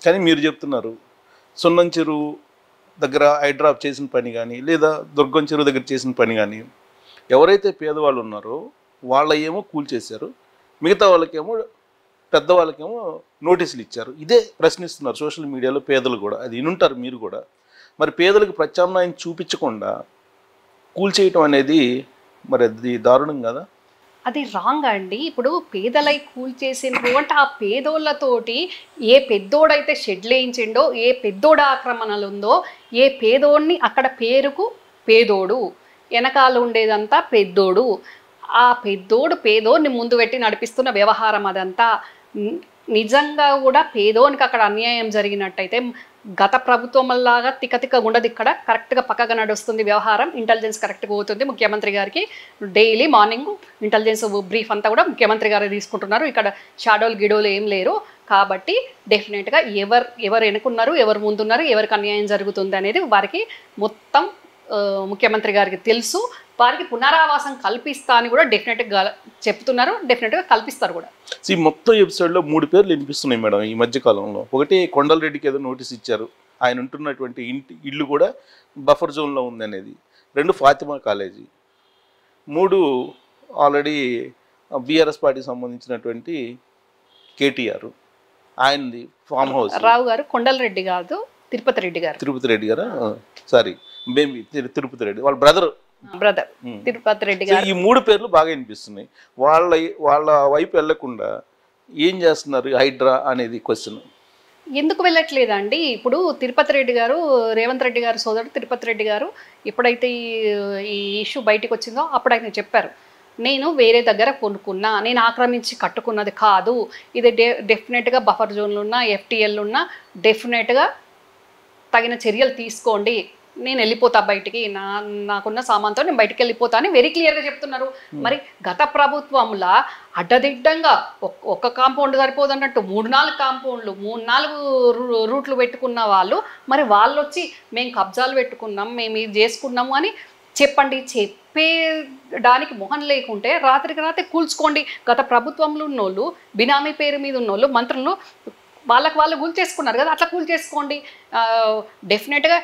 కానీ మీరు చెప్తున్నారు సున్నం చెరువు దగ్గర హైడ్రాప్ చేసిన పని కానీ లేదా దుర్గం చెరువు దగ్గర చేసిన పని కానీ ఎవరైతే పేదవాళ్ళు ఉన్నారో వాళ్ళ ఏమో కూల్చేశారు, మిగతా వాళ్ళకేమో పెద్దవాళ్ళకేమో నోటీసులు ఇచ్చారు. ఇదే ప్రశ్నిస్తున్నారు సోషల్ మీడియాలో పేదలు కూడా. అది వినుంటారు మీరు కూడా. మరి పేదలకు ప్రత్యామ్నాయం చూపించకుండా కూల్చేయటం అనేది మరి అది దారుణం కదా? అది రాంగ్ అండి. ఇప్పుడు పేదలై కూల్చేసిండ్రు అంటే ఆ పేదోళ్ళతోటి ఏ పెద్దోడైతే షెడ్లు వేయించిండో, ఏ పెద్దోడ ఆక్రమణలు ఉందో, ఏ పేదోడిని అక్కడ పేరుకు పేదోడు, వెనకాల ఉండేదంతా పెద్దోడు, ఆ పెద్దోడు పేదోడిని ముందు పెట్టి నడిపిస్తున్న వ్యవహారం అదంతా. నిజంగా కూడా పేదోనికి అక్కడ అన్యాయం జరిగినట్టయితే గత ప్రభుత్వంలాగా తిక్క ఉండదు. ఇక్కడ కరెక్ట్గా పక్కగా నడుస్తుంది వ్యవహారం. ఇంటెలిజెన్స్ కరెక్ట్గా పోతుంది. ముఖ్యమంత్రి గారికి డైలీ మార్నింగ్ ఇంటెలిజెన్స్ బ్రీఫ్ అంతా కూడా ముఖ్యమంత్రి గారు తీసుకుంటున్నారు. ఇక్కడ షాడోలు గిడోలు ఏం లేరు. కాబట్టి డెఫినెట్గా ఎవరు వెనుకున్నారు, ఎవరు ముందున్నారు, ఎవరికి అన్యాయం జరుగుతుంది అనేది వారికి మొత్తం ముఖ్యమంత్రి గారికి తెలుసు. వారికి పునరావాసం కల్పిస్తా అని కూడా డెఫినెట్గా చెప్తున్నారు. డెఫినెట్గా కల్పిస్తారు కూడా. ఈ మొత్తం ఎపిసోడ్లో 3 పేర్లు వినిపిస్తున్నాయి మేడం ఈ మధ్యకాలంలో. ఒకటి కొండలరెడ్డికి ఏదో నోటీస్ ఇచ్చారు, ఆయన ఉంటున్నటువంటి ఇల్లు కూడా బఫర్ జోన్లో ఉంది అనేది. 2 ఫాతిమా కాలేజీ. 3 ఆల్రెడీ బీఆర్ఎస్ పార్టీకి సంబంధించినటువంటి కేటీఆర్ ఆయనది ఫామ్ హౌస్. రావు గారు కొండలరెడ్డి కాదు, తిరుపతి రెడ్డి గారు. తిరుపతి రెడ్డి గారా? సారీ, బేబీ తిరుపతి రెడ్డి వాళ్ళ బ్రదర్ తిరుపతి రెడ్డి గారు. ఈ 3 పేర్లు బాగా వినిపిస్తున్నాయి. వాళ్ళ వైపు వెళ్లకుండా ఏం చేస్తున్నారు హైడ్రా అనేది క్వశ్చన్. ఎందుకు వెళ్ళట్లేదండి? ఇప్పుడు తిరుపతి రెడ్డి గారు, రేవంత్ రెడ్డి గారు సోదరుడు తిరుపతి రెడ్డి గారు ఎప్పుడైతే ఈ ఇష్యూ బయటకు వచ్చిందో అప్పుడు ఆయన చెప్పారు, నేను వేరే దగ్గర కొనుక్కున్నా, నేను ఆక్రమించి కట్టుకున్నది కాదు, ఇది డెఫినెట్గా బఫర్ జోన్లు ఉన్నా ఎఫ్టీఎల్ ఉన్నా డెఫినెట్గా తగిన చర్యలు తీసుకోండి, నేను వెళ్ళిపోతా బయటికి, నాకున్న సామాన్తో నేను బయటికి వెళ్ళిపోతా అని వెరీ క్లియర్గా చెప్తున్నారు. మరి గత ప్రభుత్వంలో అడ్డదిడ్డంగా ఒక్క కాంపౌండ్ సరిపోదు అన్నట్టు 3-4 కాంపౌండ్లు 3-4 రూట్లు పెట్టుకున్న వాళ్ళు, మరి వాళ్ళు వచ్చి మేము కబ్జాలు పెట్టుకున్నాం, మేము ఇది చేసుకున్నాము అని చెప్పండి. చెప్పేడానికి మొహం లేకుంటే రాత్రికి రాత్రి కూల్చుకోండి. గత ప్రభుత్వంలో ఉన్నోళ్ళు, బినామీ పేరు మీద ఉన్నోళ్ళు, మంత్రులు వాళ్ళకు వాళ్ళు కూల్చేసుకున్నారు కదా, అట్లా కూల్చేసుకోండి. డెఫినెట్గా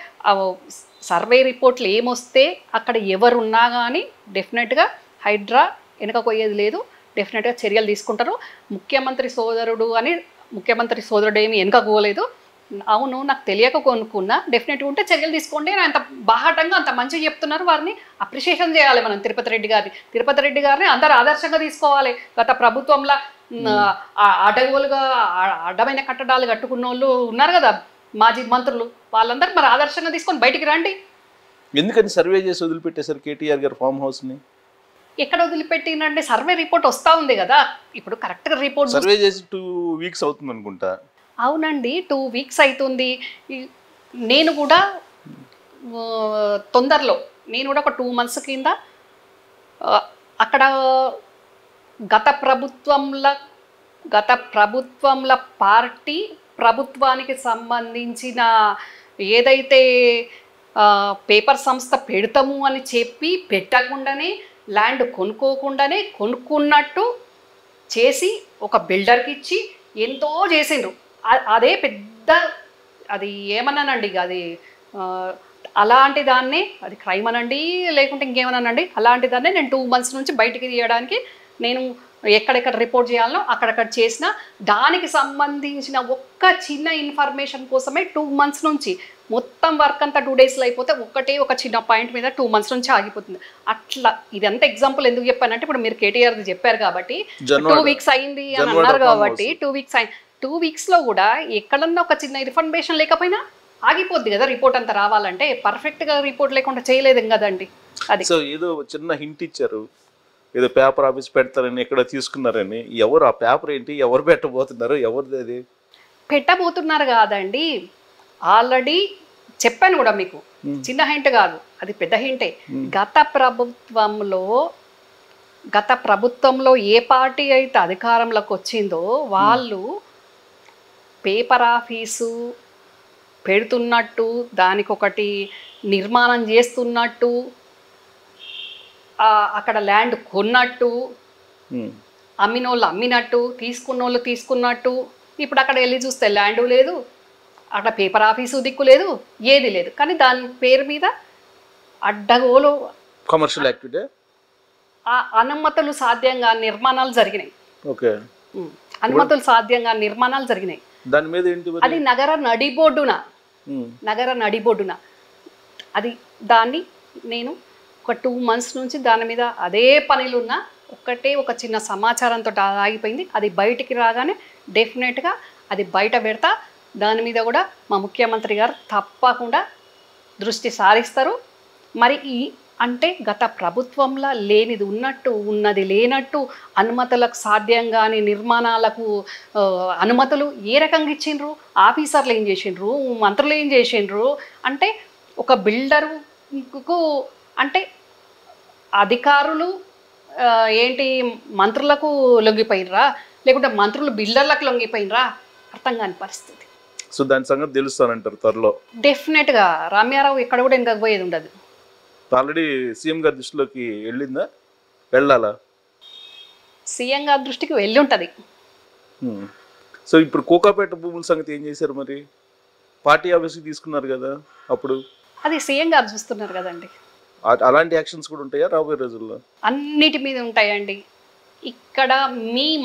సర్వే రిపోర్ట్లు ఏమొస్తే అక్కడ ఎవరున్నా కానీ డెఫినెట్గా హైడ్రా వెనకపోయేది లేదు. డెఫినెట్గా చర్యలు తీసుకుంటారు. ముఖ్యమంత్రి సోదరుడు ఏమి వెనకపోలేదు. అవును, నాకు తెలియక కొనుక్కున్నా, డెఫినెట్గా ఉంటే చర్యలు తీసుకోండి అని అంత బాహాటంగా అంత మంచిగా చెప్తున్నారు. వారిని అప్రిషియేషన్ చేయాలి మనం. తిరుపతి రెడ్డి గారిని అందరూ ఆదర్శంగా తీసుకోవాలి. గత ప్రభుత్వంలో అడవులుగా అడ్డమైన కట్టడాలు కట్టుకున్న వాళ్ళు ఉన్నారు కదా మాజీ మంత్రులు, వాళ్ళందరూ మరి ఆదర్శంగా తీసుకొని బయటికి రండి. ఎందుకని సర్వే చేసి వదిలిపెట్టేశారు కేటీఆర్ గారు ఫామ్ హౌస్ని? ఎక్కడ వదిలిపెట్టినంటే సర్వే రిపోర్ట్ వస్తూ ఉంది కదా. ఇప్పుడు కరెక్ట్గా రిపోర్ట్ సర్వే చేసి 2 వీక్స్ అవుతుంది అనుకుంటా. అవునండి, 2 వీక్స్ అవుతుంది. నేను కూడా తొందరలో ఒక 2 months కింద అక్కడ గత ప్రభుత్వంల పార్టీ ప్రభుత్వానికి సంబంధించిన ఏదైతే పేపర్ సంస్థ పెడతాము అని చెప్పి పెట్టకుండానే ల్యాండ్ కొనుక్కున్నట్టు చేసి ఒక బిల్డర్కి ఇచ్చి ఎంతో చేసిండ్రు. అదే పెద్ద అది ఏమన్నానండి, అది అలాంటి దాన్నే అది క్రైమ్ అనండి లేకుంటే ఇంకేమన్నానండి, అలాంటి దాన్నే నేను 2 months నుంచి బయటికి తీయడానికి నేను ఎక్కడెక్కడ రిపోర్ట్ చేయాలనో అక్కడక్కడ చేసిన దానికి సంబంధించిన ఒక్క చిన్న ఇన్ఫర్మేషన్ కోసమే 2 months నుంచి మొత్తం వర్క్ అంతా 2 daysలో అయిపోతే ఒక చిన్న పాయింట్ మీద 2 months నుంచి ఆగిపోతుంది. అట్లా ఇదంతా ఎగ్జాంపుల్ ఎందుకు చెప్పానంటే ఇప్పుడు మీరు కేటీఆర్ది చెప్పారు కాబట్టి 2 weeks అయింది అని అన్నారు కాబట్టి 2 weeksలో కూడా ఎక్కడన్నా ఒక చిన్న ఇన్ఫర్మేషన్ లేకపోయినా ఆగిపోద్ది కదా రిపోర్ట్ అంతా రావాలంటే. పర్ఫెక్ట్గా రిపోర్ట్ లేకుండా చేయలేదు కదండి. అది సో ఏదో చిన్న హింట్ ఇచ్చారు, ఏదో పేపర్ ఆఫీస్ పెడతారని ఎక్కడ తీసుకున్నారని. ఎవరు ఆ పేపర్ ఏంటి, ఎవరు పెట్టబోతున్నారు, ఎవరిది అది పెట్టబోతున్నారు కాదండి, ఆల్రెడీ చెప్పాను కూడా మీకు. చిన్న హింట్ కాదు, అది పెద్ద హింటే. గత ప్రభుత్వంలో ఏ పార్టీ అయితే అధికారంలోకి వచ్చిందో వాళ్ళు పేపర్ ఆఫీసు పెడుతున్నట్టు, దానికి ఒకటి నిర్మాణం చేస్తున్నట్టు, అక్కడ ల్యాండ్ కొన్నట్టు, అమ్మినోళ్ళు అమ్మినట్టు, తీసుకున్నోళ్ళు తీసుకున్నట్టు. ఇప్పుడు అక్కడ వెళ్ళి చూస్తే ల్యాండు లేదు, అక్కడ పేపర్ ఆఫీసు దిక్కు లేదు, ఏది లేదు. కానీ దాని పేరు మీద అడ్డగోలు కమర్షియల్ యాక్టివిటీ. ఆ అనుమతులు సాధ్యంగా నిర్మాణాలు జరిగినాయి. ఓకే. అనుమతులు సాధ్యంగా నిర్మాణాలు జరిగినాయి. దాని మీద ఏంటి మరి? అది నగర నడిబొడ్డున అది. దాన్ని నేను ఒక 2 months నుంచి దాని మీద అదే పనిలో ఉన్న ఒక చిన్న సమాచారంతో ఆగిపోయింది. అది బయటికి రాగానే డెఫినెట్గా అది బయట పెడతా. దాని మీద కూడా మా ముఖ్యమంత్రి గారు తప్పకుండా దృష్టి సారిస్తారు. మరి అంటే గత ప్రభుత్వంలో లేనిది ఉన్నట్టు, ఉన్నది లేనట్టు, అనుమతులకు సాధ్యం కాని నిర్మాణాలకు అనుమతులు ఏ రకంగా ఇచ్చిండ్రు, ఆఫీసర్లు ఏం చేసిండ్రు, మంత్రులు ఏం చేసిండ్రు అంటే ఒక బిల్డరుకు అంటే అధికారులు ఏంటి మంత్రులకు లొంగిపోయినరా, లేకుంటే మంత్రులు బిల్డర్లకు లొంగిపోయినరా, అర్థం కాని పరిస్థితి. సో దాని సంగతి తెలుస్తానంటారు త్వరలో. డెఫినెట్గా రామ్యారావు ఎక్కడ కూడా ఇంకా పోయేది ఉండదు. ఆల్రెడీ సీఎం గారి దృష్టిలోకి వెళ్ళిందా, వెళ్ళాలా? సీఎం గారి దృష్టికి వెళ్ళి ఉంటుంది. సో ఇప్పుడు కోకాపేట భూముల సంగతి ఏం చేశారు మరి? పార్టీ ఆఫీస్కి తీసుకున్నారు కదా అప్పుడు. అది సీఎం గారు చూస్తున్నారు కదండి. అలాంటి యాక్షన్స్ కూడా ఉంటాయా రాబోయే రోజుల్లో? అన్నిటి మీద ఉంటాయండి. ఇక్కడ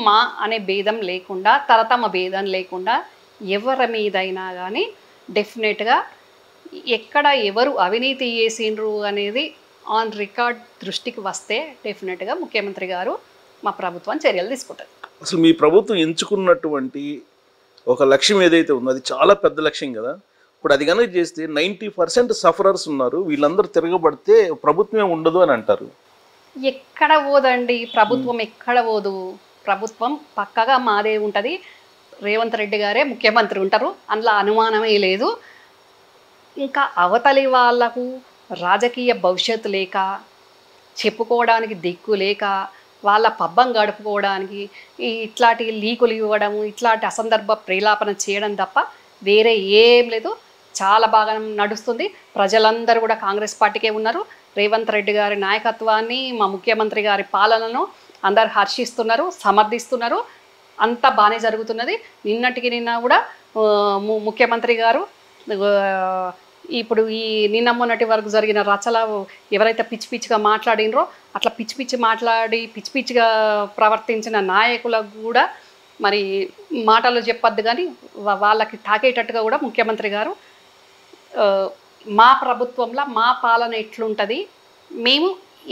మా అనే భేదం లేకుండా, తరతమ భేదం లేకుండా ఎవరి మీదైనా కానీ డెఫినెట్గా ఎక్కడ ఎవరు అవినీతి చేసిండ్రు అనేది ఆన్ రికార్డ్ దృష్టికి వస్తే డెఫినెట్గా ముఖ్యమంత్రి గారు మా ప్రభుత్వం చర్యలు తీసుకుంటారు. అసలు మీ ప్రభుత్వం ఎంచుకున్నటువంటి ఒక లక్ష్యం ఏదైతే ఉందో అది చాలా పెద్ద లక్ష్యం కదా. ఇప్పుడు అది కనుక చేస్తే 90% సఫరర్స్ ఉన్నారు, వీళ్ళందరూ తిరగబడితే ప్రభుత్వమే ఉండదు అని అంటారు. ఎక్కడ పోదండి ప్రభుత్వం, ఎక్కడ పోదు. ప్రభుత్వం పక్కగా మాదే ఉంటుంది. రేవంత్ రెడ్డి గారే ముఖ్యమంత్రి ఉంటారు, అందులో అనుమానమే లేదు. ఇంకా అవతలి వాళ్లకు రాజకీయ భవిష్యత్తు లేక, చెప్పుకోవడానికి దిక్కు లేక, వాళ్ళ పబ్బం గడుపుకోవడానికి ఇట్లాంటి లీకులు ఇవ్వడం, ఇట్లాంటి అసందర్భ ప్రేలాపన చేయడం తప్ప వేరే ఏం లేదు. చాలా బాగా నడుస్తుంది. ప్రజలందరూ కూడా కాంగ్రెస్ పార్టీకే ఉన్నారు. రేవంత్ రెడ్డి గారి నాయకత్వాన్ని, మా ముఖ్యమంత్రి గారి పాలనను అందరు హర్షిస్తున్నారు, సమర్థిస్తున్నారు. అంతా బాగానే జరుగుతున్నది. నిన్నటికి నిన్న కూడా ముఖ్యమంత్రి గారు ఇప్పుడు ఈ నిన్న మొన్నటి వరకు జరిగిన రచల ఎవరైతే పిచ్చి పిచ్చిగా మాట్లాడినరో అట్లా పిచ్చి మాట్లాడి పిచ్చిగా ప్రవర్తించిన నాయకులకు కూడా మరి మాటలు చెప్పొద్దు కానీ వాళ్ళకి తాకేటట్టుగా కూడా ముఖ్యమంత్రి గారు మా ప్రభుత్వంలో మా పాలన ఎట్లుంటుంది, మేము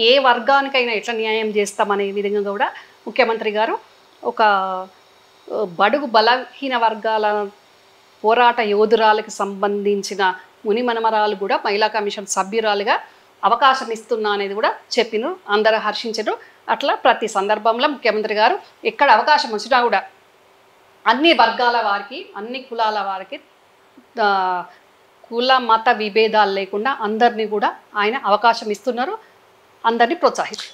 ఏ వర్గానికైనా ఎట్లా న్యాయం చేస్తామనే విధంగా కూడా ముఖ్యమంత్రి గారు ఒక బడుగు బలహీన వర్గాల పోరాట యోధురాలకు సంబంధించిన ముని మనమరాలు కూడా మహిళా కమిషన్ సభ్యురాలుగా అవకాశం ఇస్తున్నా అనేది కూడా చెప్పిను. అందరూ హర్షించరు. అట్లా ప్రతి సందర్భంలో ముఖ్యమంత్రి గారు ఎక్కడ అవకాశం వచ్చినా కూడా అన్ని వర్గాల వారికి, అన్ని కులాల వారికి, కుల మత విభేదాలు లేకుండా అందరినీ కూడా ఆయన అవకాశం ఇస్తున్నారు, అందరినీ ప్రోత్సహిస్తారు.